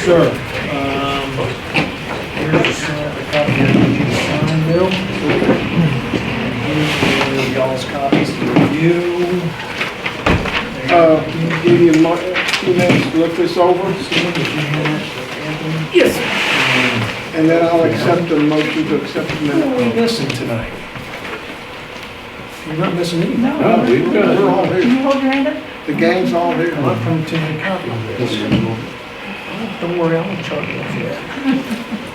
sir. Here's a copy here for you to sign, Bill. Here's y'all's copies to review. Can you give you a few minutes to look this over? Yes. And then I'll accept the motion to accept the What are we minute. missing tonight? You're not missing anything. No. We're all Can here. you hold your hand up? The gang's all here. I'm not from to a copy of this. Don't worry, I'm in charge of that.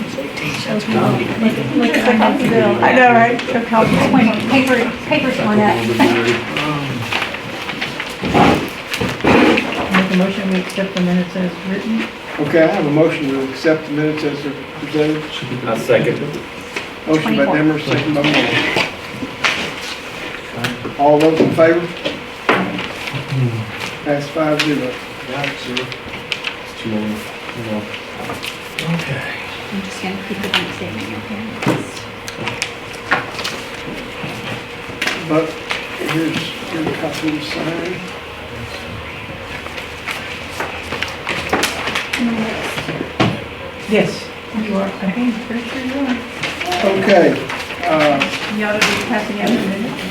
It's 18 cents. I know, right? Show copies. Paper's going up. Make a motion, we accept the minutes as written. Okay, I have a motion to accept the minutes as they're presented. I second. Motion by Demmer, second by Moore. All those in favor? Pass 5-0. Got it, sir. It's too many. Okay. I'm just gonna keep the bank statement in your hand. But here's your copy to sign. Yes. You are, I think, pretty sure you are. Okay, You ought to be passing out the minutes.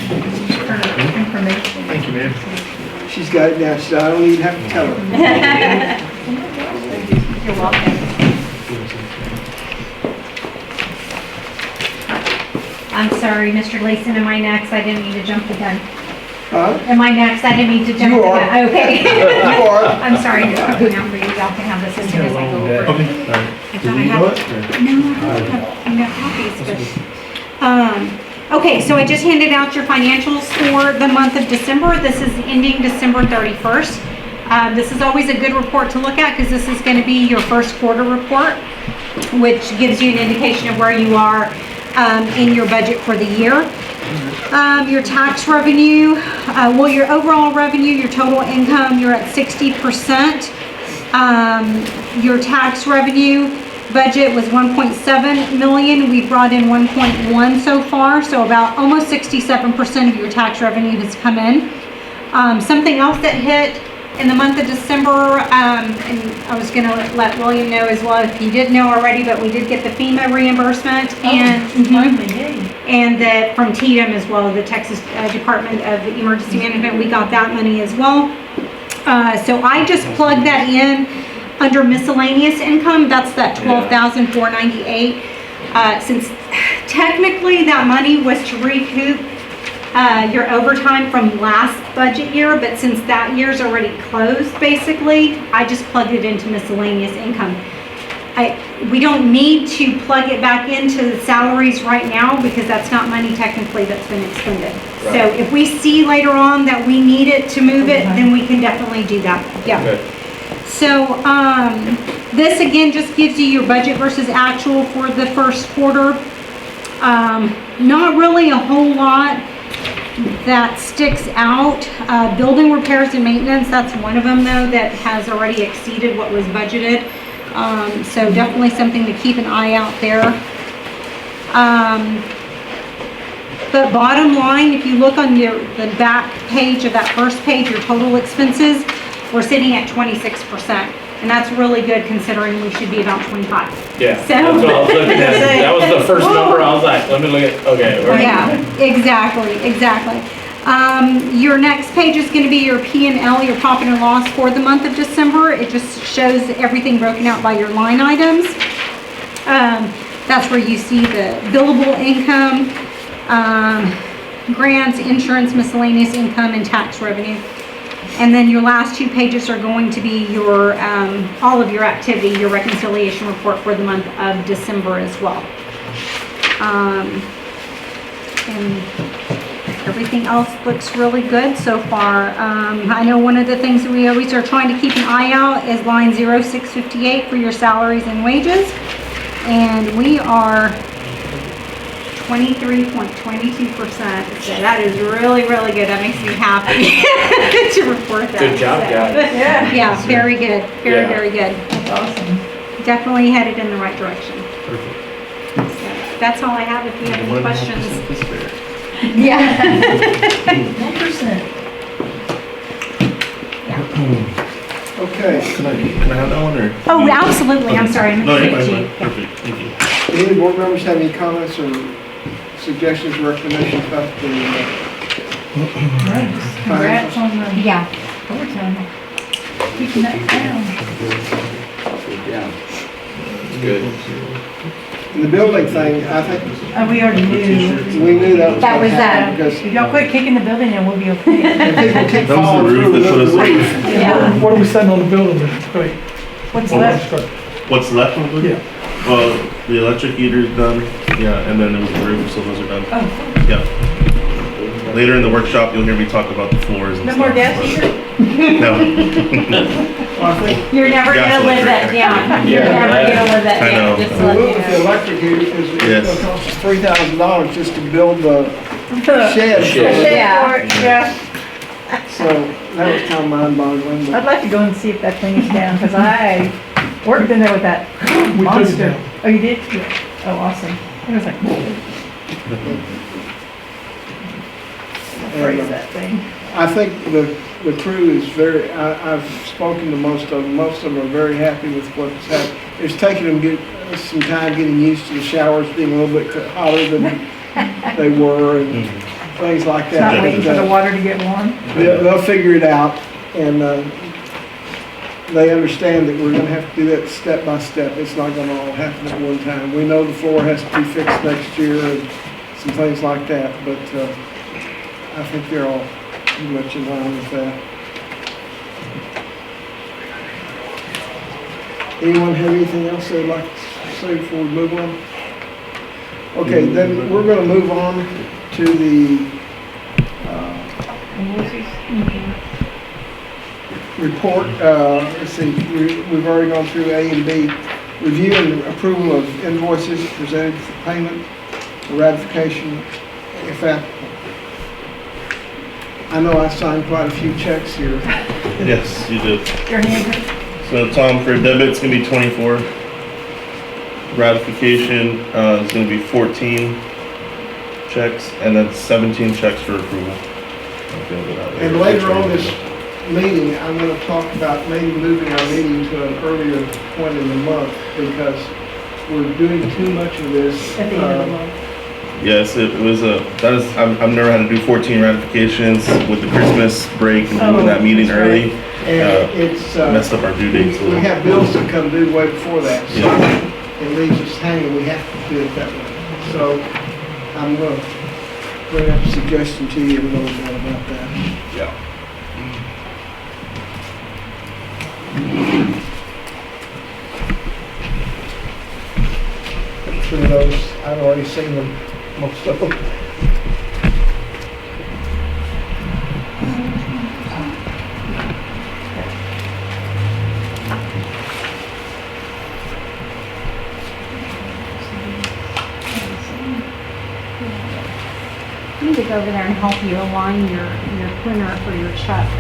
Information. Thank you, ma'am. she's got it down. She said, I don't even have to tell her. You're welcome. I'm sorry, Mr. Gleason, am I next? I didn't mean to jump the gun. Huh? Am I next? I didn't mean to jump You the are. gun. Okay. You are. I'm sorry, I'm just looking out for you. Y'all can have this as soon as I go over. I thought I had, no, I got copies, but, okay, so I just handed out your financials for the month of December. This is ending December 31st. This is always a good report to look at because this is going to be your first quarter report, which gives you an indication of where you are in your budget for the year. Your tax revenue, well, your overall revenue, your total income, you're at 60%. Your tax revenue budget was 1.7 million. We brought in 1.1 so far, so about almost 67% of your tax revenue has come in. Something else that hit in the month of December, and I was going to let William know as well if he didn't know already, but we did get the FEMA reimbursement and that from TDM as well, the Texas Department of Emergency Management. We got that money as well. So I just plugged that in under miscellaneous income. That's that $12,498. Since technically that money was to recoup your overtime from last budget year, but since that year's already closed, basically, I just plugged it into miscellaneous income. We don't need to plug it back into the salaries right now because that's not money technically that's been expended. Right. So if we see later on that we need it to move it, then we can definitely do that. Yeah. Okay. So this again just gives you your budget versus actual for the first quarter. Not really a whole lot that sticks out. Building repairs and maintenance, that's one of them though that has already exceeded what was budgeted. So definitely something to keep an eye out there. But bottom line, if you look on the back page of that first page, your total expenses, we're sitting at 26%. And that's really good considering we should be about 25. Yeah, So- that's what I was looking at. That was the first number I was like, let me look at, okay. Yeah, exactly. Your next page is going to be your P&L, your profit and loss for the month of December. It just shows everything broken out by your line items. That's where you see the billable income, grants, insurance, miscellaneous income, and tax revenue. And then your last two pages are going to be your all of your activity, your reconciliation report for the month of December as well. And everything else looks really good so far. I know one of the things that we always are trying to keep an eye out is line 0658 for your salaries and wages. And we are 23.22%. So that is really, really good. That makes me happy to report that. Good job, guys. Yeah, very good. Very good. That's awesome. Definitely headed in the right direction. Perfect. So that's all I have if you have any questions. Yeah. 1%. Okay, Can I have that one or? Oh, absolutely, I'm sorry, I'm No, you're gonna fine, you. fine. Perfect, thank you. do any board members have any comments or suggestions, recommendations about the, Congrats on the Yeah, overtime. Keeping that down. the building thing? I think We already knew. we knew that was That gonna was, happen because If y'all quit kicking the building in, we'll be okay. if people keep That was following the roof through that put with us the in. roof. Yeah. What are we setting on the building? Great. What's Oh, left? What's left of it? Yeah. Well, the electric heater's done, yeah, and then there was the roof, so those are done. Oh, Yeah. Later in the workshop, you'll hear me talk about the floors and no stuff. more gas but- heater? No. Well, I think you're never Gas gonna live that electric. down, you're Yeah. never gonna live that I down, know. just to the let roof, you the know. electric heater is Yes. gonna cost us $3,000 just to build the shed. Shed. Yeah. So that was kind of mind-boggling. I'd But like to go and see if that thing is down, because I worked in there with that We took it monster. down. Oh, you did? Oh, awesome. I was like, praise and, that thing. I think the crew is very, I've spoken to most of them. Most of them are very happy with what's happened. It's taken them some time getting used to the showers being a little bit hotter than they were and things like It's not that. waiting for the water to get warm. They'll figure it out, and they understand that we're gonna have to do that step by step. It's not gonna all happen at one time. We know the floor has to be fixed next year and some things like that, but I think they're all pretty much in line with that. Anyone have anything else they'd like to say before we move on? Okay, then we're gonna move on to the report. Let's see, we've already gone through A and B. Review and approval of invoices presented for payment, or ratification, if applicable. I know I signed quite a few checks here. Yes, you did. Your hand. So Tom, for debit, it's gonna be 24. Ratification, is gonna be 14 checks, and then 17 checks for approval. And later on this meeting, I'm gonna talk about maybe moving our meeting to an earlier point in the month because we're doing too much of this. At the end of the month. Yes, it was I've never had to do 14 ratifications with the Christmas break and moving that meeting that's early. And it's, Messed up our due dates a we little. have bills that come due way before that, so Yeah. it leaves us hanging, we have to do it that way. So I'm gonna bring up a suggestion to you a little bit about that. Yeah. Through those, I've already seen them, most of them. I need to go over there and help you align your printer for your checks.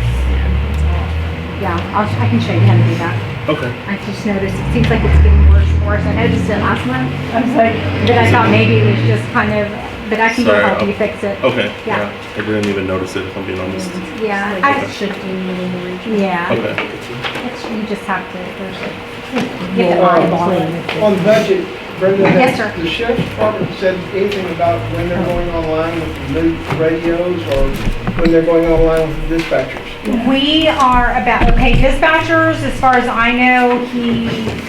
Yeah, I can show you how to do that. Okay. I just noticed, it seems like it's getting worse and worse. I noticed it last month, I was like, but I thought maybe it was just kind of, but I can go Sorry, help I'll- you fix it. Okay. Yeah. I didn't even notice it, if I'm being honest. Yeah, like it's shifting a little more. yeah, Okay. you just have to, get the eyeball in. On budget, Brenda, Yes, has sir. the sheriff's department said anything about when they're going online with the new radios or when they're going online with the dispatchers? We are about, okay, dispatchers, as far as I know,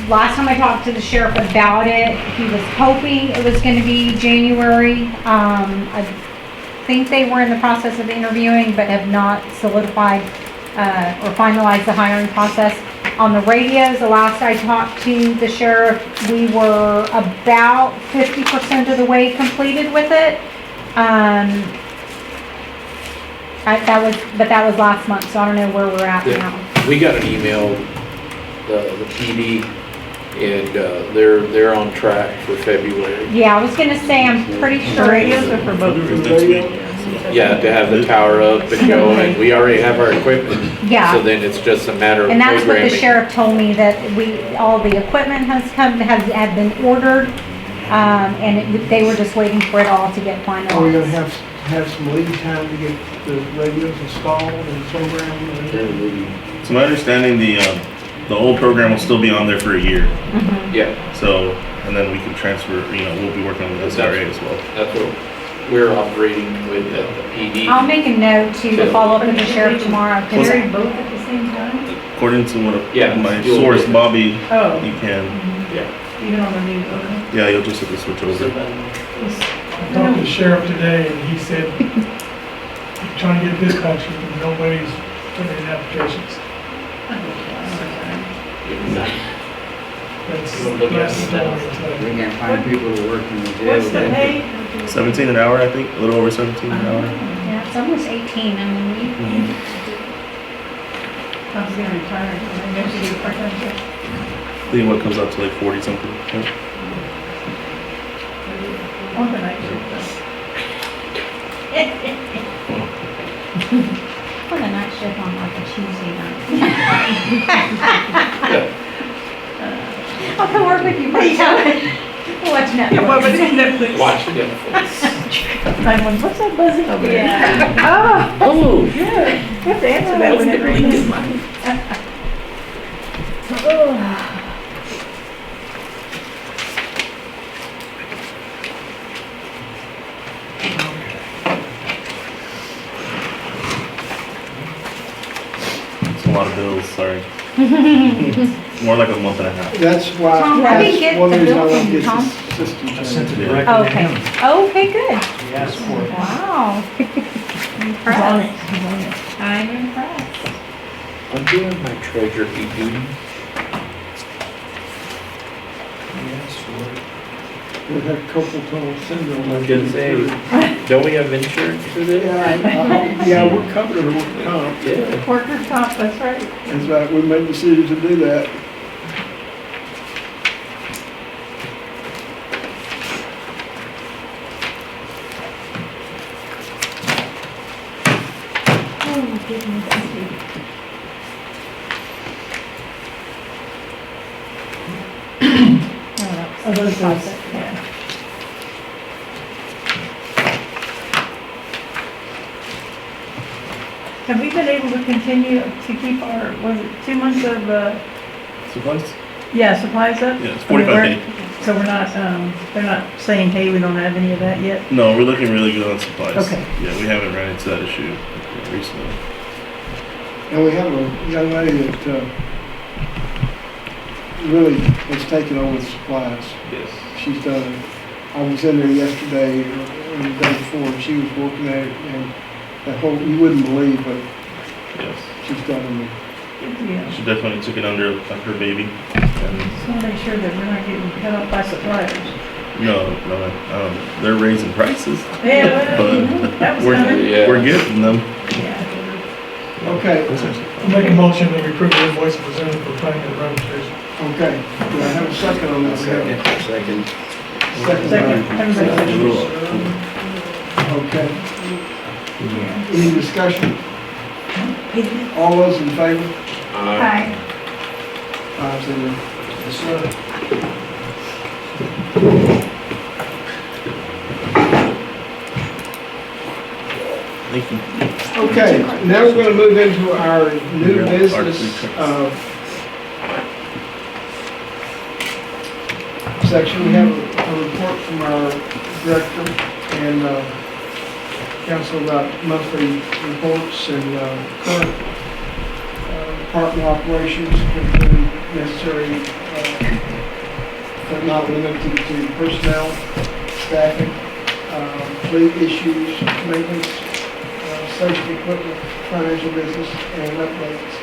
last time I talked to the sheriff about it, he was hoping it was gonna be January. I think they were in the process of interviewing, but have not solidified, or finalized the hiring process. On the radios, the last I talked to the sheriff, we were about 50% of the way completed with it. That was last month, so I don't know where we're at Yeah. now. We got an email, the PD, and they're on track for February. Yeah, I was gonna say, I'm pretty The sure radios are for both. It was next week. Yeah, to have the tower up and going. We already have our equipment. Yeah. So then it's just a matter of And that's what the programming. sheriff told me, that all the equipment had been ordered, and they were just waiting for it all to get Are we gonna finalized. have some lead time to get the radios installed and programmed? To my understanding, the old program will still be on there for a year. Yeah, So, and then we can transfer, we'll be working on the SRA as well. that's what we're operating with at the PD. I'll make a note to follow up with the sheriff tomorrow. 'Cause- Carry both at the same time? According to Yeah, my you'll source, get- Bobby, Oh, you can. even on the new, okay. Yeah, you'll just have to switch over. I talked to the sheriff today, and he said, he's trying to get dispatchers, and nobody's putting in applications. That's We'll look at that's it the now. story today. We can find people to work in the jail. What's the pay? 17 an hour, I think, a little over 17 an hour. Yeah, it's almost 18. I mean, I was gonna retire, so maybe I should do part-time job. I think what comes out to like 40 something. Yeah. On the night shift, put a night shift on like a Tuesday night. I'll come work with you. Watch Netflix. Yeah, what was it, Netflix? Watch Netflix. I'm like, what's that buzzing over there? Yeah. Oh, Oh, good. You have to answer that when it rings. It's a lot of bills, sorry. More like a month and a half. That's why, Tom, I didn't that's get one the reason I bill want from to get Tom. this system I sent it changed. directly to Okay. him. Okay, good. He asked for it. Wow. He's on it, Impressed. he's on it. I'm impressed. I'm doing my treasure keep duty. He asked for it. We have carpal tunnel syndrome. I was gonna say, don't we have insurance for this? Yeah, we're covered under work comp. Yeah. Workers' comp, that's right. That's right, we made the decision to do that. Oh, my goodness. Oh, those ones, yeah. Have we been able to continue to keep our, was it 2 months of, Supplies? yeah, supplies up? Yeah, it's I mean, 45 we're- days. So we're not, they're not saying, hey, we don't have any of that yet? No, we're looking really good on supplies. Okay. Yeah, we haven't ran into that issue recently. And we have a young lady that really has taken over the supplies. Yes. She's done it. I was in there yesterday or the day before, and she was working at it, and that whole, you wouldn't believe what Yes. she's done in there. Good deal. She definitely took it under like her baby. And Just want to make sure that we're not getting cut off by suppliers. no, they're raising prices, Yeah, but that was we're, coming. Yeah. we're getting them. Yeah. Okay, I'll make a motion that we approve the invoice presented for planning and registration. okay. Do I have a second on that? Second. Second. Second, everybody. Okay. Any discussion? All those in favor? Hi. 5-0. Yes, sir. Thank you. Okay, now we're gonna move into our new Yeah, business, section. We have a report from our director and, council about monthly reports and, current, department operations, including necessary, but not limited to personnel, staffing, fleet issues, maintenance, safety equipment, financial business, and updates.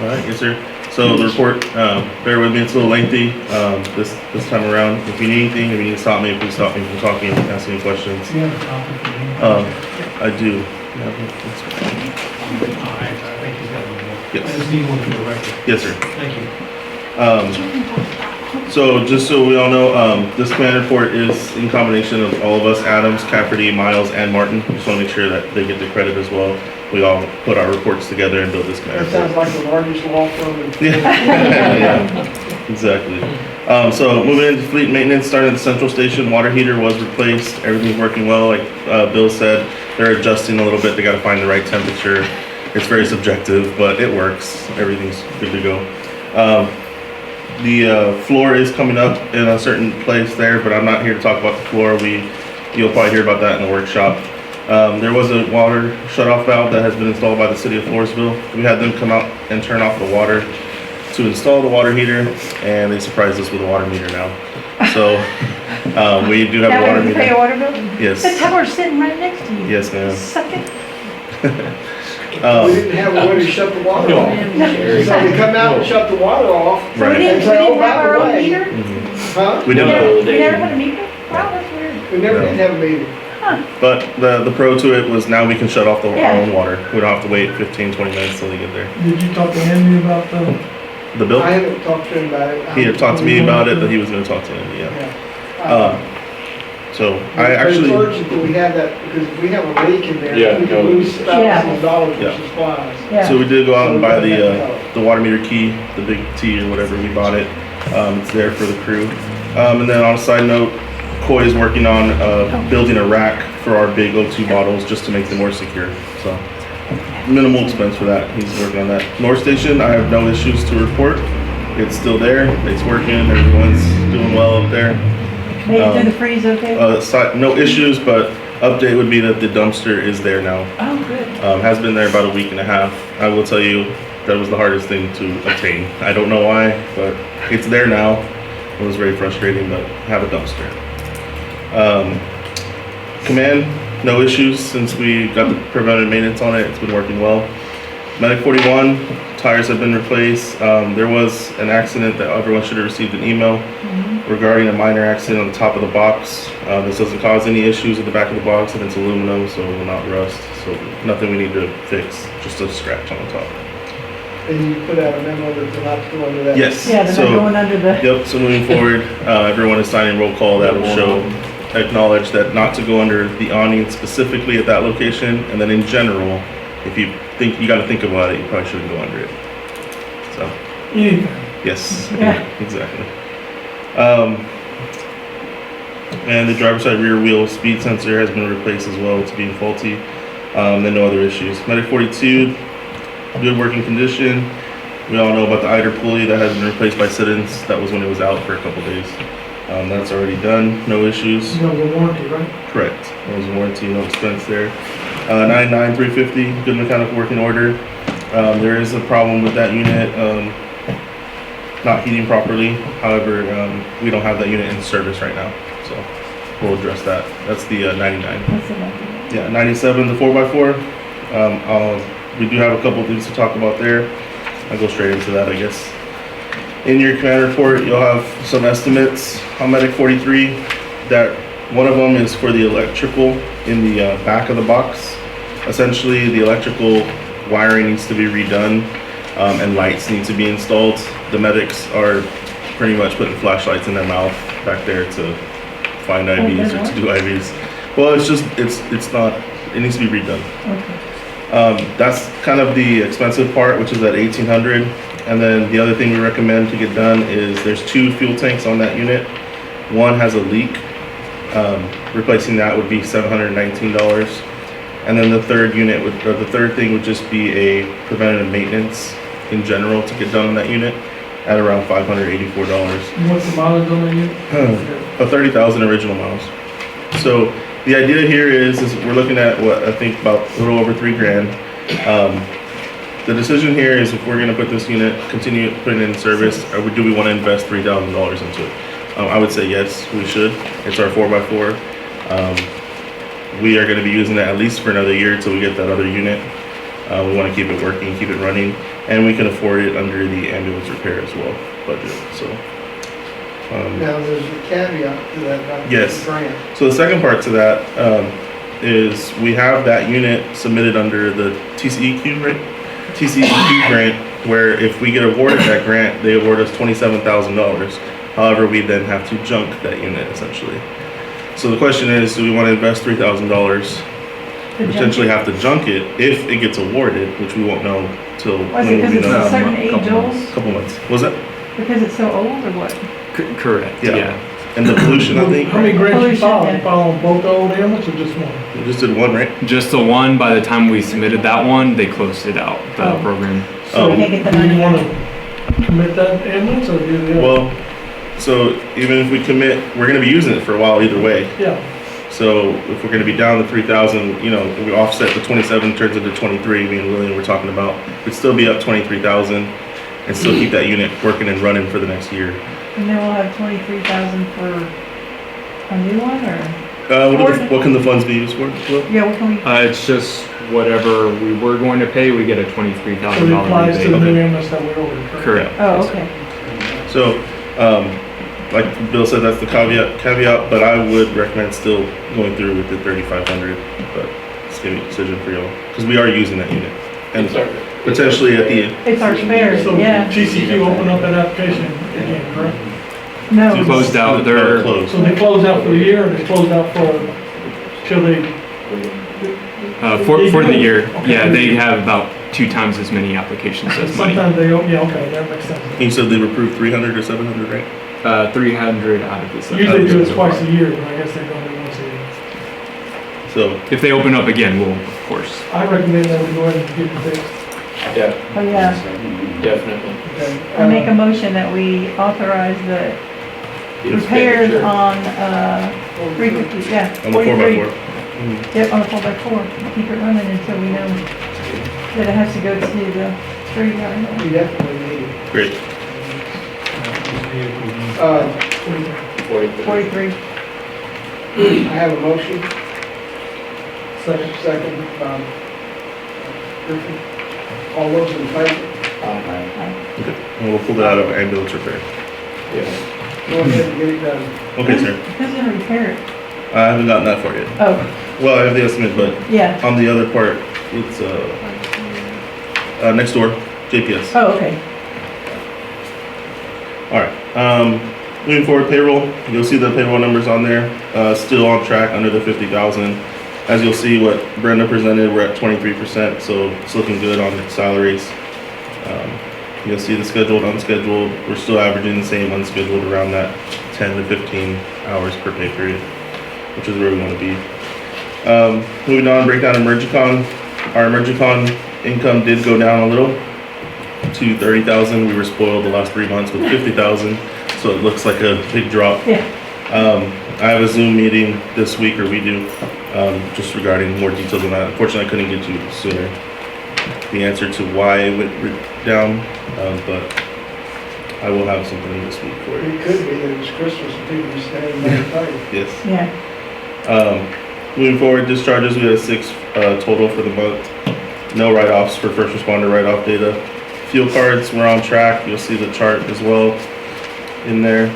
All right, yes, sir. So the report, bear with me, it's a little lengthy, this time around. If you need anything, if you need to stop me, please stop me from talking, ask any questions. Do you have a copy for me? I do. I think he's got one more. I Yes, just need one for the record. yes, sir. Thank you. So just so we all know, this command report is in combination of all of us, Adams, Cafferty, Miles, and Martin. Just want to make sure that they get the credit as well. We all put our reports together and build this command That report. sounds like the largest law firm in. Yeah, exactly. So moving into fleet maintenance, starting at the central station, water heater was replaced. Everything's working well. Like Bill said, they're adjusting a little bit. They got to find the right temperature. It's very subjective, but it works. Everything's good to go. The floor is coming up in a certain place there, but I'm not here to talk about the floor. You'll probably hear about that in the workshop. There was a water shutoff valve that has been installed by the city of Floresville. We had them come out and turn off the water to install the water heater, and they surprised us with a water meter now. So we do have a water That way you pay a meter. water bill? Yes. The tower's sitting right next to you. Yes, ma'am. Suck it. We didn't have a way to shut the water off. So they come out and shut the water off. So we Right. didn't have our own meter? Huh? We didn't know. We never had a meter? Wow, that's weird. We never did have a meeting. But the pro to it was now we can shut off our Yeah. own water. We don't have to wait 15, 20 minutes till they get there. Did you talk to Andy about the? The bill? I haven't talked to him about it. He had talked to me about it, but he was gonna talk to him, yeah. Yeah. So I But actually, it's urgent that we have that, because if we have a leak in there, Yeah, we no. can lose thousands of dollars Yeah. worth of supplies. Yeah. so we did go out and buy So we the water meter key, the big T or whatever, we bought it. It's there for the crew. And then on a side note, Coy is working on building a rack for our big O2 bottles just to make them more secure. So minimal expense for that. He's working on that. North Station, I have no issues to report. It's still there. It's working. Everyone's doing well up there. Made it through the freeze okay? No issues, but update would be that the dumpster is there now. Oh, good. Has been there about a week and a half. I will tell you, that was the hardest thing to obtain. I don't know why, but it's there now. It was very frustrating, but have a dumpster. Command, no issues since we got the preventive maintenance on it. It's been working well. Medic 41, tires have been replaced. There was an accident that everyone should have received an email regarding a minor accident on the top of the box. This doesn't cause any issues at the back of the box, and it's aluminum, so it will not rust. So nothing we need to fix, just a scratch on the top. And you put out a memo that they're not going to that. Yes. Yeah, they're So- not going under the, Yep, so moving forward, everyone is signing roll call that will show, acknowledge that not to go under the awning specifically at that location, and then in general, if you think, you gotta think about it, you probably shouldn't go under it. So, Anything. yes, Yeah. exactly. And the driver's side rear wheel speed sensor has been replaced as well, it's being faulty. Then no other issues. Medic 42, good working condition. We all know about the eider pulley that has been replaced by sit-ins. That was when it was out for a couple days. That's already done, no issues. You know, the warranty, right? Correct. There was a warranty, no expense there. 99-350, good mechanical working order. There is a problem with that unit, not heating properly. However, we don't have that unit in service right now, so we'll address that. That's the 99. what's it like? Yeah, 97, the 4x4. We do have a couple things to talk about there. I'll go straight into that, I guess. In your command report, you'll have some estimates on Medic 43. That one of them is for the electrical in the back of the box. Essentially, the electrical wiring needs to be redone and lights need to be installed. The medics are pretty much putting flashlights in their mouth back there to find IVs or to do IVs. Well, it's not, it needs to be redone. That's kind of the expensive part, which is at $1,800. And then the other thing we recommend to get done is there's 2 fuel tanks on that unit. One has a leak. Replacing that would be $719. And then the third thing would just be a preventative maintenance in general to get done on that unit at around $584. And what's the mileage on that unit? 30,000 original miles. So the idea here is we're looking at what I think about a little over $3,000. The decision here is if we're going to put this unit, continue putting it in service, or do we want to invest $3,000 into it? I would say yes, we should. It's our 4x4. We are going to be using it at least for another year until we get that other unit. We want to keep it working, keep it running, and we can afford it under the ambulance repair as well budget. So. Now, there's a caveat to that, about Yes. the grant. So the second part to that is we have that unit submitted under the TCEQ grant, where if we get awarded that grant, they award us $27,000. However, we then have to junk that unit essentially. So the question is, do we want to invest $3,000, potentially have to junk it if it gets awarded, which we won't know till Was it because it's a certain age old? couple months. Was it? Because it's so old or what? Correct, Yeah. yeah. And the pollution, I think, How many grants you Pollution, filed? yeah. You filed on both the old ambulance or just one? we just did one, right? Just the one, by the time we submitted that one, they closed it out, the Oh. program. So Can't get the do money you wanna back. commit that ambulance or do the other? Well, so even if we commit, we're gonna be using it for a while either way. Yeah, So if we're gonna be down to 3,000, you know, we offset the 27 turns into 23, me and Lillian were talking about, we'd still be up 23,000 and still keep that unit working and running for the next year. And then we'll have 23,000 for a new one, or? What can the funds be used for? Will? Yeah, what can we? It's just whatever we were going to pay, we get a so it $23,000 applies to the rebate. new ambulance that we ordered. Correct. Oh, okay. So, like Bill said, that's the caveat, but I would recommend still going through with the 3,500, but it's gonna be a decision for y'all, because we are using that unit. And potentially at the end. It's our spare, So yeah. GCQ opened up that application again, correct? No. Closed out their, Closed. So they closed out for the year or they closed out for, till they, for the year, yeah, they have about 2 times as many applications as money. sometimes they, yeah, okay, that makes sense. And you said they've approved 300 or 700, right? 300 out of the 700. Usually they do it twice a year, but I guess they're going to once a year. So, If they open up again, we'll, of course. I recommend that we go ahead and get it fixed. Yeah, Oh, yeah. definitely. Okay. I make a motion that we authorize the repairs on, 350, yeah. on the 43. 4x4. Yep, on the 4x4. Keep it running until we know that it has to go to the street yard. We definitely need it. Great. Uh, 43. I have a motion, Second. second, Griffin. All those in favor? Okay. And we'll pull that out of ambulance repair. Yeah. Go ahead and get it done. Okay, sir. Who's gonna repair it? I haven't gotten that far yet. Oh, Well, I have the estimate, but yeah. on the other part, it's, next door, JPS. Oh, okay. All right, moving forward, payroll, you'll see the payroll numbers on there, still on track under the 50,000. As you'll see what Brenda presented, we're at 23%, so it's looking good on salaries. You'll see the scheduled, unscheduled, we're still averaging the same unscheduled around that 10 to 15 hours per pay period, which is where we want to be. Moving on, breakdown Emergicon. Our Emergicon income did go down a little to 30,000. We were spoiled the last 3 months with 50,000, so it looks like a big drop. Yeah. I have a Zoom meeting this week, or we do, just regarding more details on that. Unfortunately, I couldn't get to you sooner. The answer to why it went down, but I will have something this week for you. It could be that it's Christmas and people are standing by the table. Yes. Yeah. Moving forward, discharges, we had a 6 total for the month. No write-offs for first responder write-off data. Fuel cards, we're on track. You'll see the chart as well in there.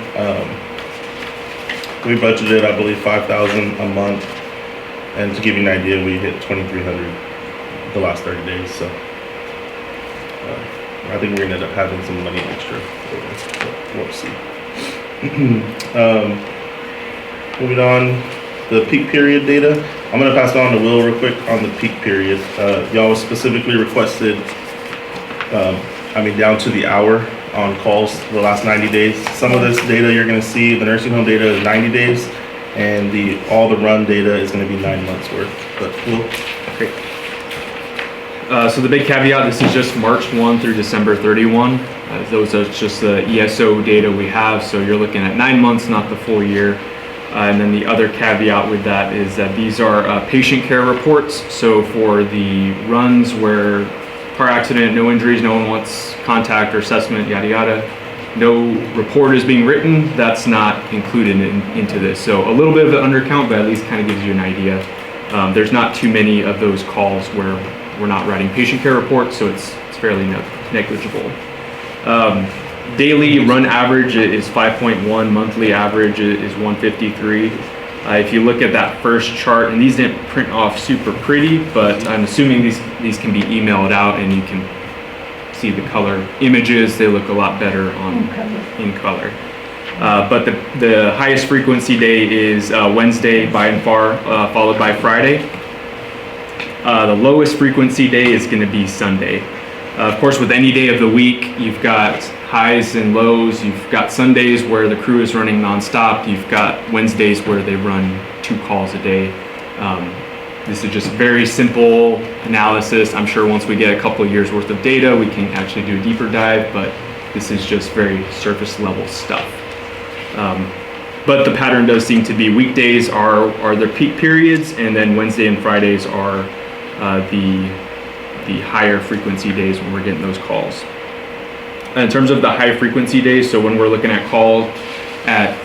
We budgeted, I believe, 5,000 a month. And to give you an idea, we hit 2,300 the last 30 days, so. I think we're gonna end up having some money extra. We'll see. Moving on, the peak period data. I'm gonna pass it on to Will real quick on the peak period. Y'all specifically requested, down to the hour on calls for the last 90 days. Some of this data you're gonna see, the nursing home data is 90 days, and all the run data is gonna be 9 months worth. But Will? Great. So the big caveat, this is just March 1 through December 31. Those are just the ESO data we have, so you're looking at 9 months, not the full year. And then the other caveat with that is that these are patient care reports. So for the runs where car accident, no injuries, no one wants contact or assessment, yada yada, no report is being written, that's not included into this. So a little bit of an undercount, but at least kind of gives you an idea. There's not too many of those calls where we're not writing patient care reports, so it's fairly negligible. Daily run average is 5.1, monthly average is 153. If you look at that first chart, and these didn't print off super pretty, but I'm assuming these can be emailed out and you can see the color images. They look a lot better in color. But the highest frequency day is Wednesday by and far, followed by Friday. The lowest frequency day is going to be Sunday. Of course, with any day of the week, you've got highs and lows. You've got Sundays where the crew is running nonstop. You've got Wednesdays where they run 2 calls a day. This is just very simple analysis. I'm sure once we get a couple of years worth of data, we can actually do a deeper dive, but this is just very surface level stuff. But the pattern does seem to be weekdays are their peak periods, and then Wednesday and Fridays are the higher frequency days when we're getting those calls. In terms of the high frequency days, so when we're looking at calls at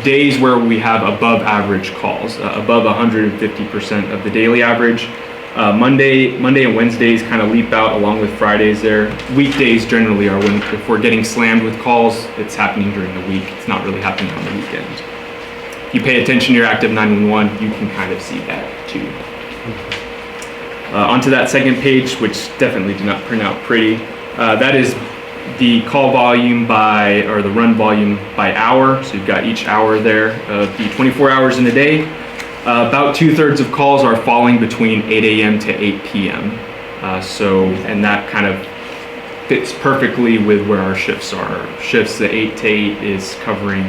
days where we have above average calls, above 150% of the daily average, Monday and Wednesdays kind of leap out along with Fridays there. Weekdays generally are when, if we're getting slammed with calls, it's happening during the week. It's not really happening on the weekend. If you pay attention to your active 911, you can kind of see that too. Onto that second page, which definitely did not print out pretty. That is the call volume by, or the run volume by hour. So you've got each hour there of the 24 hours in a day. About 2/3 of calls are falling between 8 a.m. to 8 p.m. And that kind of fits perfectly with where our shifts are. Shifts, the 8 to 8 is covering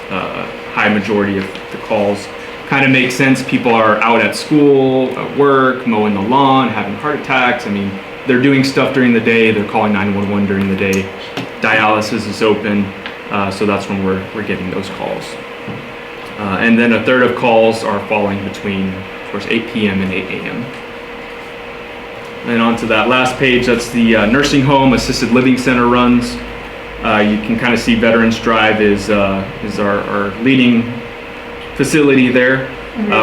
a high majority of the calls. Kind of makes sense. People are out at school, at work, mowing the lawn, having heart attacks. I mean, they're doing stuff during the day. They're calling 911 during the day. Dialysis is open, so that's when we're getting those calls. And then 1/3 of calls are falling between, of course, 8 p.m. and 8 a.m. And on to that last page, that's the nursing home assisted living center runs. You can kind of see Veterans Drive is our leading facility there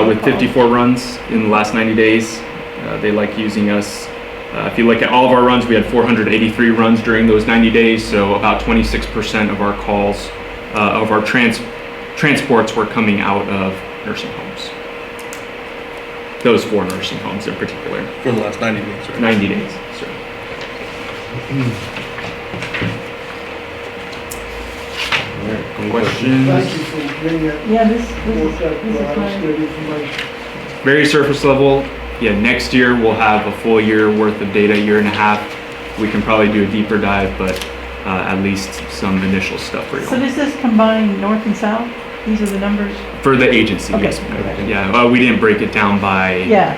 with 54 runs in the last 90 days. They like using us. If you look at all of our runs, we had 483 runs during those 90 days, so about 26% of our calls, of our transports were coming out of nursing homes. Those 4 nursing homes in particular. For the last 90 days, right? 90 days, sir. Questions? Thank you for bringing that. Yeah, this Worked up is well. That's fine. good information. Very surface level. Yeah, next year we'll have a full year worth of data, 1.5 years. We can probably do a deeper dive, but at least some initial stuff for you. So does this combine north and south? These are the numbers? For the agency, Okay, yes, ma'am. okay. Yeah, we didn't break it down by. Yeah,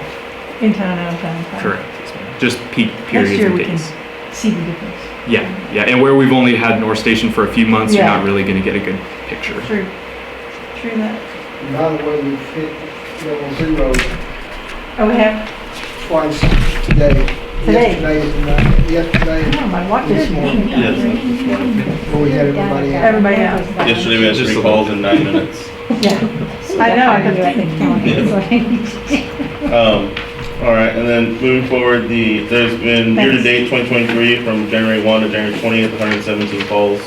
in town, out of town. fine. Correct, yes, ma'am. Just peak Next periods year and we can days. see the difference. Yeah, and where we've only had North Station for a few months, you're Yeah. not really gonna get a good picture. True. True that. And by the way, we've hit level 0 Oh, we have? twice today. Today? Yesterday, Oh, my watch this is. morning, Yes. when we had everybody out. Everybody out. Yesterday we had 3 calls in 9 minutes. Yeah. I know, I could see. All right, and then moving forward, there's been Thanks. year-to-date 2023 from January 1 to January 20th, 117 calls.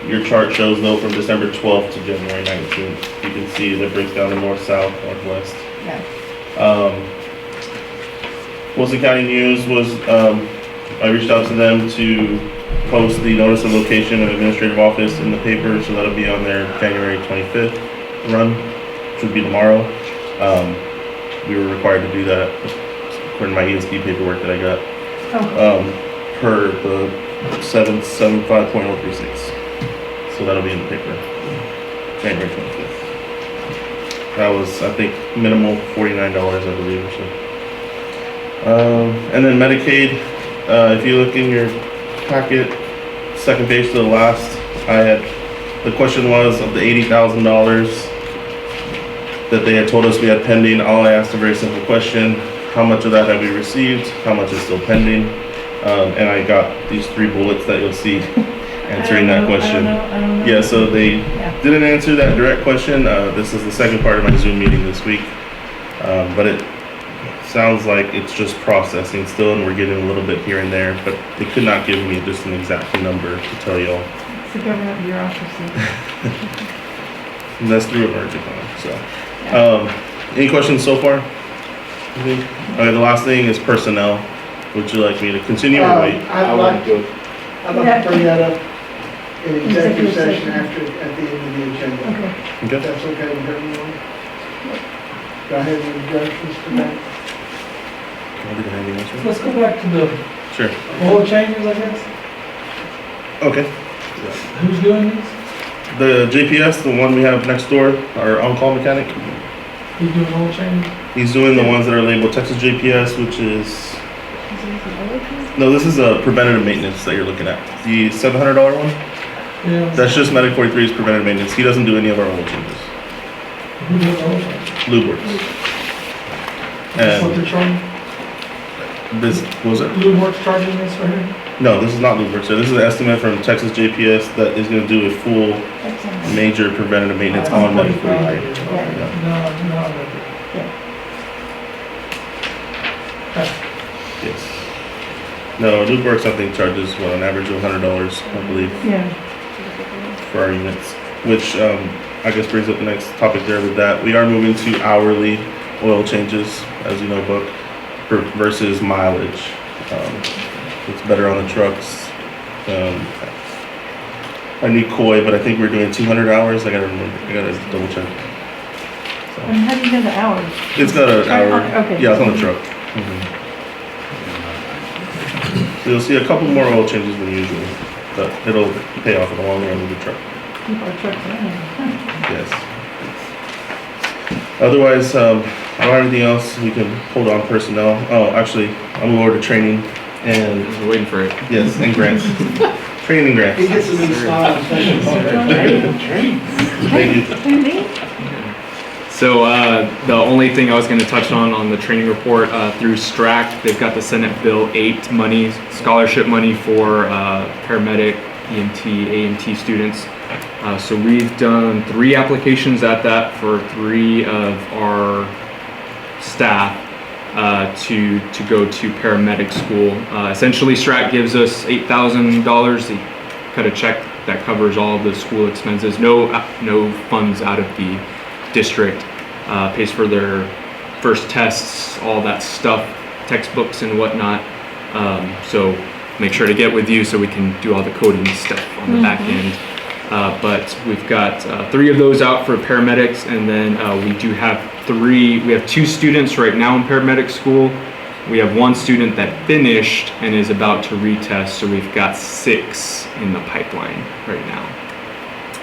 Your chart shows though from December 12th to January 19th. You can see that breaks down to north, south, northwest. Yeah. Wilson County News was, I reached out to them to post the notice of location of administrative office in the paper, so that'll be on their January 25th run, which would be tomorrow. We were required to do that according to my ESD paperwork that I got, per the 775.036. So that'll be in the paper, January 25th. That was, I think, minimal, $49, I believe, or so. And then Medicaid, if you look in your packet, second page to the last, the question was of the $80,000 that they had told us we had pending. All I asked a very simple question: how much of that have we received? How much is still pending? And I got these 3 bullets that you'll see answering that question. I don't know. Yeah, so they didn't answer that direct question. This is the second part of my Zoom meeting this week, but it sounds like it's just processing still, and we're getting a little bit here and there, but they could not give me just an exact number to tell y'all. It's the government bureaucracy. And that's through emergent fund, so. Any questions so far? Okay, the last thing is personnel. Would you like me to continue or wait? I'd like to bring that up in executive session at the end of the agenda. Okay. If that's okay with everyone? Do I have any objections to that? Can I do the handing answer? Let's go back to the Sure. oil changes, I guess. Okay. Who's doing this? The JPS, the one we have next door, our on-call mechanic, He's doing oil change? he's doing the ones that are labeled Texas JPS, which is, no, this is a preventative maintenance that you're looking at. The $700 one, Yeah. that's just Medic 43's preventative maintenance. He doesn't do any of our oil changes. Who does oil change? Lube Works. That's what And they're charging? this, what was it? Blue Works charging this right here? No, this is not Lube Works. So this is an estimate from Texas JPS that is gonna do a full major preventative maintenance on Medic 43. No. Yes. No, Lube Works I think charges, what, an average of $100, I believe, Yeah. for our units. Which, I guess brings up the next topic there with that. We are moving to hourly oil changes, as you know, Book, versus mileage. It's better on the trucks. I need Coy, but I think we're doing 200 hours. I gotta remember, I gotta double check. And how do you know the hours? It's got an hour, Okay. yeah, it's on the truck. So you'll see a couple more oil changes than usual, but it'll pay off in the long run with the truck. Keep our trucks running. Yes. Otherwise, I don't have anything else. We can hold on personnel. Oh, actually, I'm over to training and, I was waiting for it. yes, and grants. Training and grants. He gets them in style, especially. Thank you. So the only thing I was going to touch on the training report through STRAC, they've got the Senate Bill 8 money, scholarship money for paramedic, EMT, AMT students. So we've done 3 applications at that for 3 of our staff to go to paramedic school. Essentially, STRAC gives us $8,000. They cut a check that covers all the school expenses. No funds out of the district, pays for their first tests, all that stuff, textbooks and whatnot. So make sure to get with you so we can do all the coding stuff on the back end. But we've got 3 of those out for paramedics, and then we have 2 students right now in paramedic school. We have 1 student that finished and is about to retest, so we've got 6 in the pipeline right now.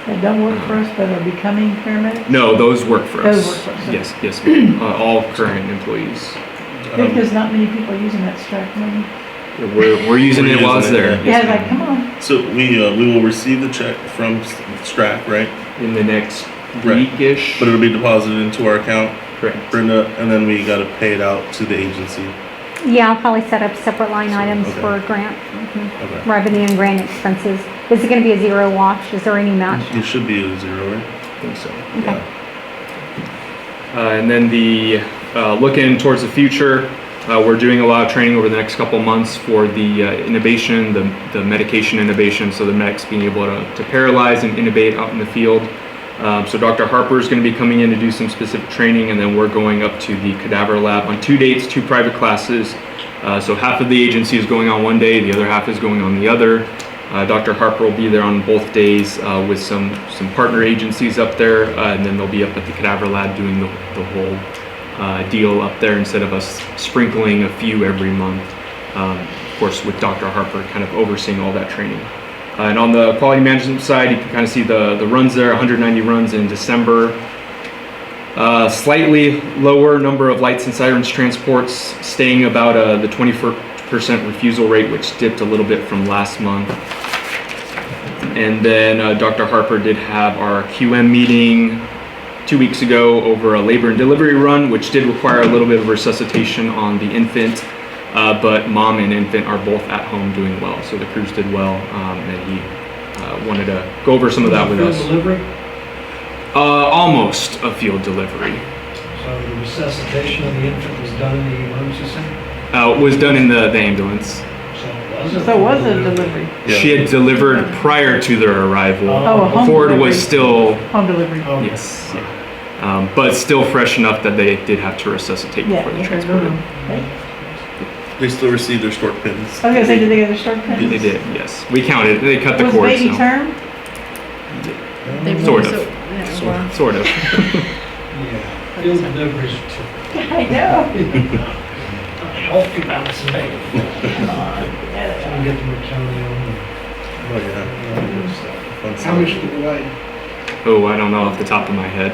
That don't work for us, but are becoming paramedics? No, those work for us. Those work for us. Yes, ma'am. All current employees. Because not many people are using that STRAC money. We're using it while it's there. Yeah, it's like, come on. So we will receive the check from STRAC, right? In the next Right. week-ish. But it'll be deposited into our account, Correct. Brenda, and then we gotta pay it out to the agency. Yeah, I'll probably set up separate line items Okay. for grant, Okay. revenue and grant expenses. Is it gonna be a zero wash? Is there any match? It should be a 0, right? I think so. Okay. And then looking towards the future, we're doing a lot of training over the next couple months for the intubation, the medication intubation, so the medics being able to paralyze and intubate out in the field. So Dr. Harper is going to be coming in to do some specific training, and then we're going up to the cadaver lab on 2 dates, 2 private classes. So half of the agency is going on one day, the other half is going on the other. Dr. Harper will be there on both days with some partner agencies up there, and then they'll be up at the cadaver lab doing the whole deal up there instead of us sprinkling a few every month. Of course, with Dr. Harper kind of overseeing all that training. And on the quality management side, you can kind of see the runs there, 190 runs in December. Slightly lower number of lights and sirens transports, staying about the 20% refusal rate, which dipped a little bit from last month. And then Dr. Harper did have our QM meeting 2 weeks ago over a labor and delivery run, which did require a little bit of resuscitation on the infant. But mom and infant are both at home doing well, so the crews did well, and he wanted to go over some of that with us. Delivery? Almost a field delivery. So the resuscitation of the infant was done in the emergency center? It was done in the ambulance. So it was a delivery. Yeah. She had delivered prior to their arrival. Oh, a home Ford delivery. was still, Home delivery. Oh. yes, yeah. But still fresh enough that they did have to resuscitate Yeah. before they transported. Right. They still receive their stork pins. I was gonna say, did they get their start pins? They did, yes. We counted. They cut the Was cords. baby so- term? Sort of. Sort of. Yeah. Field deliveries to I know. healthy bounce baby. So we get the Merconium and Oh, yeah. Fun How stuff. much did it weigh? Oh, I don't know off the top of my head.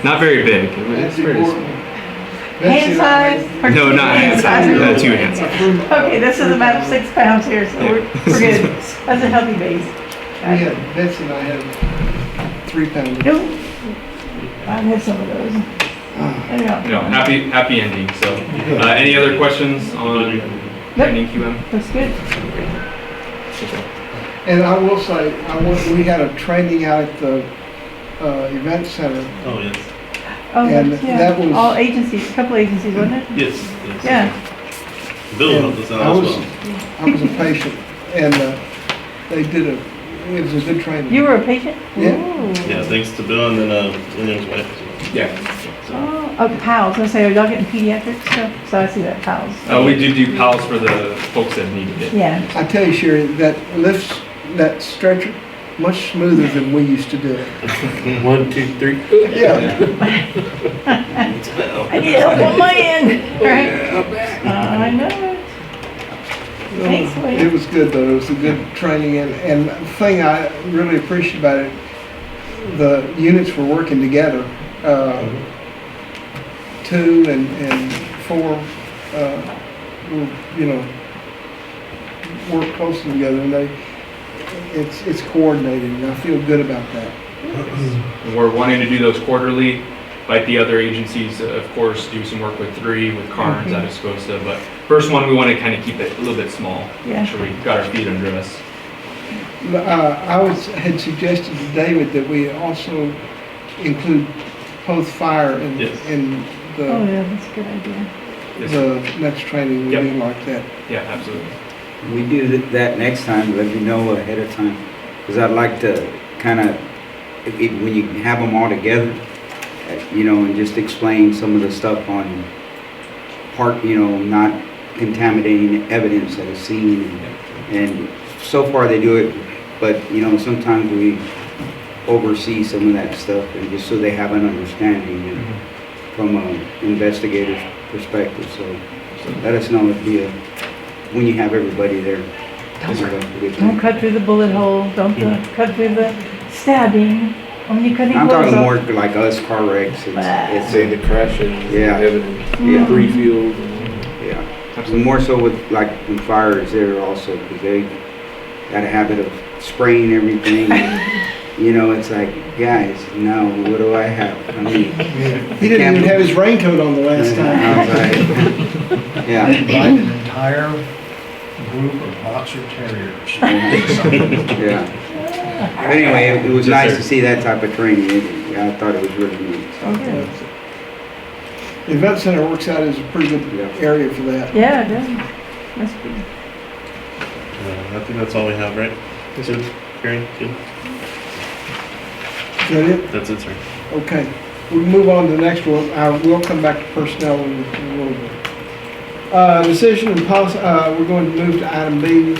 Not very big. It was That's pretty important. small. Hand size? or No, not hand size. Two hand size. Okay, this is about 6 pounds here, so we're good. That's a healthy base. We had, Betsy and I had 3 pounds. Nope. I've had some of those. Anyhow, No, happy ending. So, any other questions on training QM? that's good. And I will say, we had a training out at the event center. Oh, yes. Oh, And yeah. that was- All agencies, a couple agencies, wasn't it? Yes. Yeah. Bill helped us out I as was, well. I was a patient, and they did it was a good training. You were a patient? Yeah. Ooh. Yeah, thanks to Bill and then William's wife as well. Yeah. Oh, PALS, I say, are y'all getting pediatric stuff? So I see that, PALS. We do PALS for the folks that needed it. Yeah. I tell you, Sherry, that lifts, that stretcher, much smoother than we used to do it. 1, 2, 3. Yeah. I need help on my end, right? I know it. Thanks, It William. was good, though. It was a good training, and the thing I really appreciate about it, the units were working together. 2 and 4, were, work closely together, and it's coordinated, and I feel good about that. And we're wanting to do those quarterly, like the other agencies, of course, do some work with 3, with Carnes out of Scotia, but first one, we want to kind of keep it a little bit small. Yeah. Make sure we got our feet under us. Had suggested to David that we also include both fire in Yes. Oh, yeah, that's a good idea. Yes. the next training we Yep. do like that. Yeah, absolutely. We do that next time, let me know ahead of time, because I'd like to kind of, when you have them all together, and just explain some of the stuff on not contaminating evidence at a scene. And so far they do it, but, sometimes we oversee some of that stuff, and just so they have an understanding from an investigator's perspective. So let us know when you have everybody there. Don't cut through the bullet hole, don't cut through the stabbing. When you cutting I'm clothes talking off. more like us car wrecks. It's Say the crashes, Yeah. evidence, Yeah. Freefield. yeah. So more so with like the fires there also, because they got a habit of spraying everything. It's like, guys, now what do I have? I mean, He didn't even have his raincoat on the last time. I was like, yeah. Invite an entire group of boxer terriers. Yeah. But anyway, it was Yes, nice sir. to see that type of training. I thought it was really neat. Okay. The event center works out as a pretty good area for that. Yeah, it does. That's good. I think that's all we have, right? Yes, sir. Karen, good. Is that it? That's it, sir. Okay. We'll move on to the next one. I will come back to personnel in a little bit. Decision and policy, we're going to move to item B.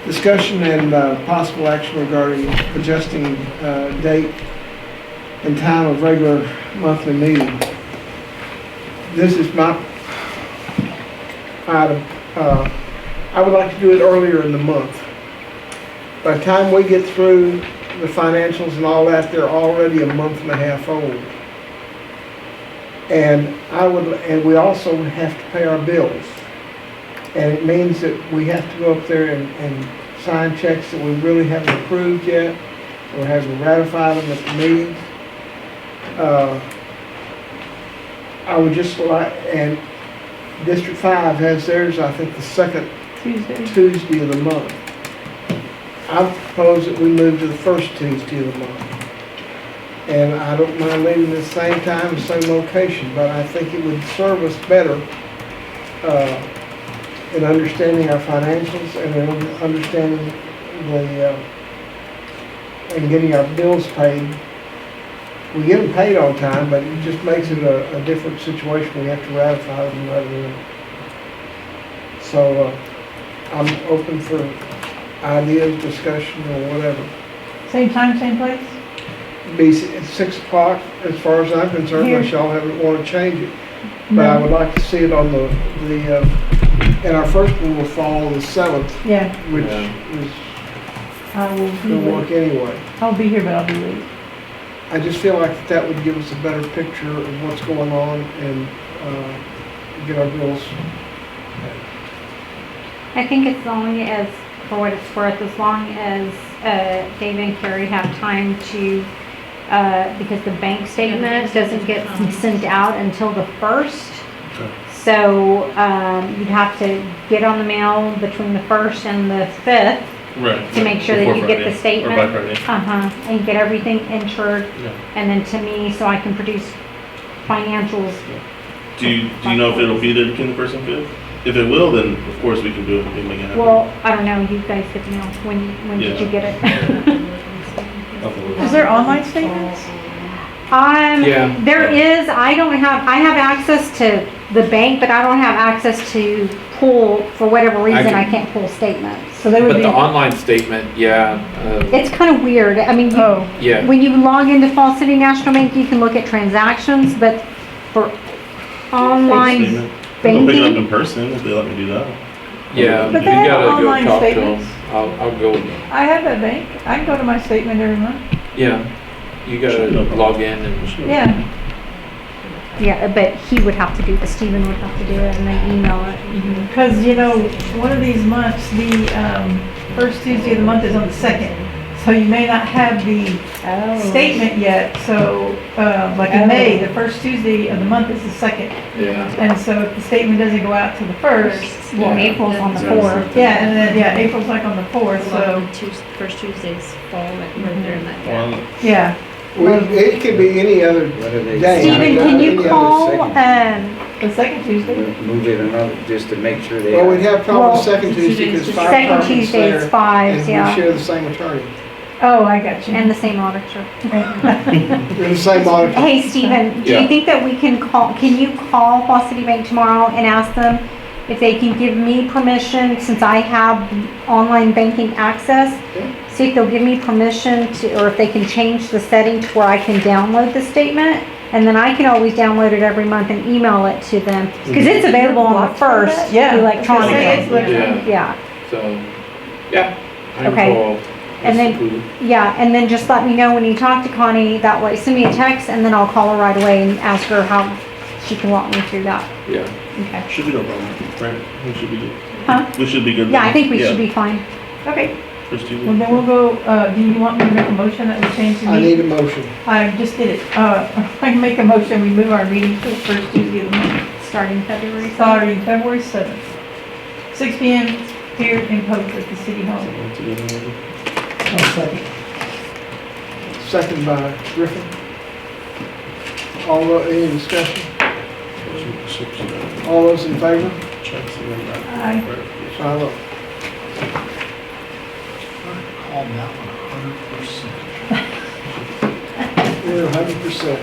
Discussion and possible action regarding adjusting date and time of regular monthly meeting. This is my item. I would like to do it earlier in the month. By the time we get through the financials and all that, they're already a month and a half old. And we also have to pay our bills. And it means that we have to go up there and sign checks that we really haven't approved yet, or haven't ratified them at the meetings. I would just like, and District 5 has theirs, I think, the second Tuesday of the month. I propose that we move to the first Tuesday of the month. And I don't mind leaving at the same time, same location, but I think it would serve us better in understanding our financials and in understanding and getting our bills paid. We get them paid on time, but it just makes it a different situation. We have to ratify them rather than. So I'm open for ideas, discussion, or whatever. Same time, same place? Be at 6 o'clock, as far as I'm concerned, unless y'all haven't want to change it. But I would like to see it on the And our first one will fall on the 7th, Yeah, which Yeah. is I will be gonna work late. anyway. I'll be here, but I'll be late. I just feel like that would give us a better picture of what's going on and get our girls. I think as long as, for what it's worth, as long as Dave and Carrie have time to, because the bank statement doesn't get sent out until the 1st. So you'd have to get on the mail between the 1st and the 5th Right. to make sure that Before you get the Friday, statement. Or by Friday. And get everything entered, Yeah. and then to me, so I can produce financials. Do you know if it'll be there between the 1st and 5th? If it will, then of course we can do it. We can make it happen. Well, I don't know, you guys get to know, when did you get it? Is there online statements? Yeah. There is, I have access to the bank, but I don't have access to pull, for whatever reason, I can't pull statements. So they would But be, the online statement, yeah, It's kind of weird, I mean, oh, yeah. when you log into Fall City National Bank, you can look at transactions, but for online Statement. I'll pick it up banking, in person if they let me do that. Yeah, But you they have gotta go online talk to them. statements. I'll go, I have that bank. I can go to my statement every month. yeah, you gotta log in and, Yeah. yeah, but he would have to do it, Stephen would have to do it, and they email it. Because, one of these months, the first Tuesday of the month is on the 2nd. So you may not have the statement yet. So, like in May, the first Tuesday of the month is the 2nd. yeah. And so if the statement doesn't go out to the 1st, Well, April's on the 4th. yeah, and then, April's like on the 4th, so, First Tuesdays fall right there in that gap. Well, yeah. It could be any other What are they? day. Stephen, can you Any other call, second. The second Tuesday. Move it another, just to make sure they. Well, we'd have trouble Well, the second Tuesday because five second departments Tuesday is there, 5s, and we yeah, share the same attorney. Oh, I got you. and the same auditor. We're the same auditor. Hey, Stephen, do Yeah. you think that we can you call Fall City Bank tomorrow and ask them if they can give me permission, since I have online banking access? See if they'll give me permission to, or if they can change the setting to where I can download the statement, and then I can always download it every month and email it to them, because it's available on the 1st Yeah. electronically. Yeah. Yeah, So, yeah. I can Okay. call And then- Mr. Poole. yeah, and then just let me know when you talk to Connie, that way, send me a text, and then I'll call her right away and ask her how she can walk me through that. Yeah. Okay. should be no problem, right? We should be good. Huh? We should be good. Yeah, I then. think we should be fine. Okay. First Tuesday. Well, then we'll go, do you want me to make a motion that we change the I meeting? need a motion. I just did it. I can make a motion, we move our meeting to the first Tuesday of the month, Starting February 7th. starting February 7th. 6 PM here in Post at the City Hall. Second by Griffin. Any discussion? All those in favor? Aye. 5-0. Call that one 100%. We're 100%.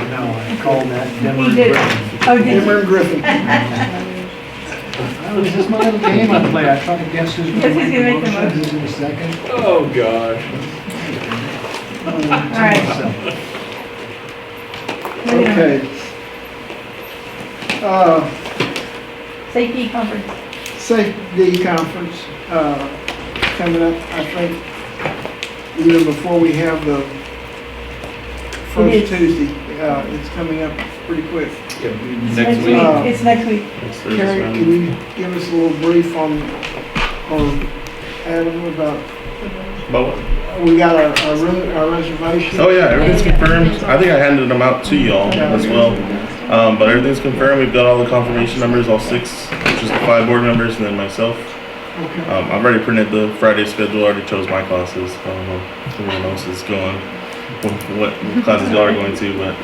No, I called that Denver. He did. Oh, did Denver you? and Griffin. That was just my little game I play. I try to guess who's Yes, going to he's make gonna the make the motion, who's in a second. Oh, gosh. All right. Okay. Safety conference. Safety conference, coming up, I think, even before we have the It first is. Tuesday. It's coming up pretty quick. Next week. It's next week. Next Carrie, Thursday. can you give us a little brief on, or Adam, about, About what? we got our reservation? Oh yeah, everything's confirmed. I think I handed them out to y'all as well. But everything's confirmed. We've got all the confirmation numbers, all 6, which is the 5 board members and then myself. Okay. I've already printed the Friday schedule. Already chose my classes. I don't know if everyone else is going, what classes y'all are going to, but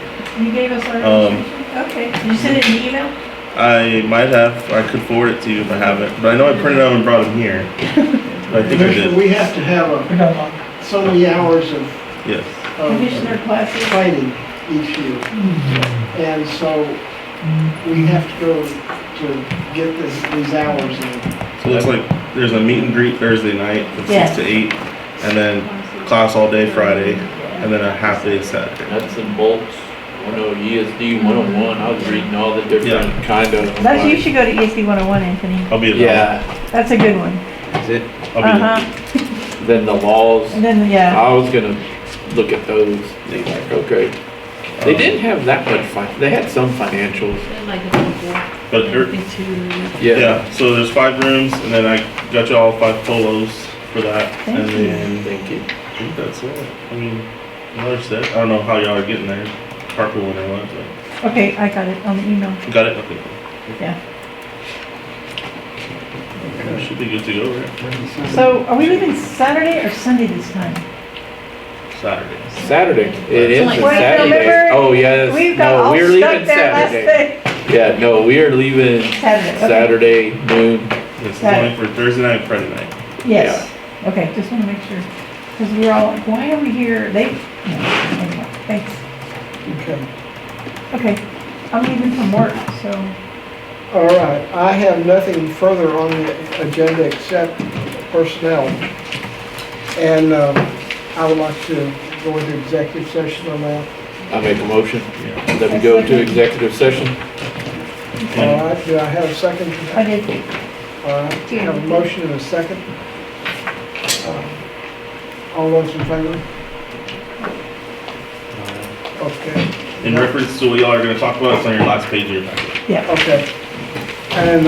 You gave us our registration? Okay. Did you send it in the email? I might have. I could forward it to you if I haven't. But I know I printed them and brought them here. But I think I Commissioner, did. we have to have so many hours of Yes. Commissioner classes. training each year. And so we have to go to get these hours in. So it looks like there's a meet and greet Thursday night from 6 to 8, and then class all day Friday, and then a half day Saturday. Nuts and bolts. no, ESD 101, I was reading all the different kind of. That's, you should go to ESD 101, Anthony. I'll be at Yeah, That's a good one. Is it? I'll be Uh-huh. then the laws, And then, yeah, I was gonna look at those, be like, okay. They didn't have that much they had some financials. Like a couple, But there, yeah, so there's 5 rooms, and then I got you all 5 polos for that, Thank and you. then Thank you. I think that's it. I mean, another set. I don't know how y'all are getting there, carpooling or what, but okay, I got it on the email. got it. Okay, cool. Yeah. Should be good to go, right? So are we leaving Saturday or Sunday this time? Saturday. Saturday, it is a Wait, Saturday. remember? Oh, yes, We got no, all we're stuck leaving there last Saturday. day. Yeah, no, we are leaving Saturday, okay. Saturday noon. This is only for Thursday night and Friday night. Yes. Okay, just want to make sure. Because we were all like, why are we here? They, no, anyway, thanks. Okay. Okay, I'm leaving from work, so. All right, I have nothing further on the agenda except personnel. And I would like to go into executive session on that. I make a motion that we go to executive session. All right, do I have a second? I did. All right, have a motion and a second. All those in favor? Okay. In reference to what y'all are gonna talk about, it's on your last page of your packet. Yeah. Okay. And